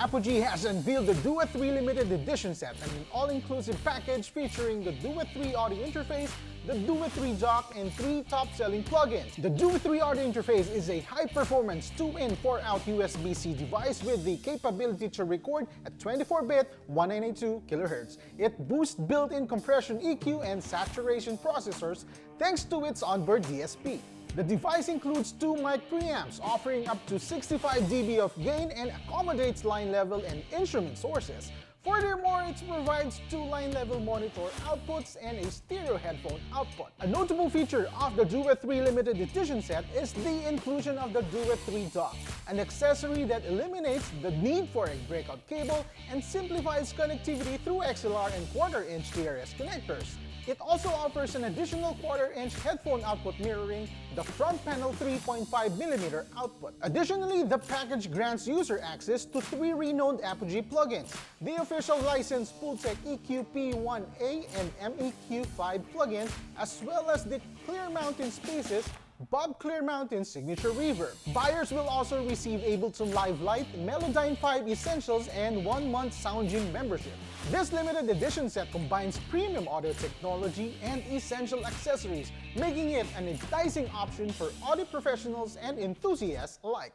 Apogee has unveiled the Duet 3 limited edition set, an all-inclusive package featuring the Duet 3 audio interface, the Duet 3 dock, and 3 top-selling plugins. The Duet 3 audio interface is a high-performance 2-in 4-out USB-C device with the capability to record at 24-bit 1982 kHz. It boosts built-in compression EQ and saturation processors thanks to its onboard DSP. The device includes 2 mic preamps, offering up to 65 dB of gain and accommodates line level and instrument sources. Furthermore, it provides 2 line-level monitor outputs and a stereo headphone output. A notable feature of the Duet 3 limited edition set is the inclusion of the Duet 3 dock, an accessory that eliminates the need for a breakout cable and simplifies connectivity through XLR and quarter-inch TRS connectors. It also offers an additional quarter-inch headphone output mirroring the front panel 3.5mm output. Additionally, the package grants user access to 3 renowned Apogee plugins: the official licensed Soundcheck EQ-P1A and MEQ5 plugin, as well as the Clear Mountain Spaces Bob Clear Mountain Signature Reverb. Buyers will also receive Ableton Live Lite, Melodyne 5 Essentials, and 1-month Sound Gym membership. This limited edition set combines premium audio technology and essential accessories, making it an enticing option for audio professionals and enthusiasts alike.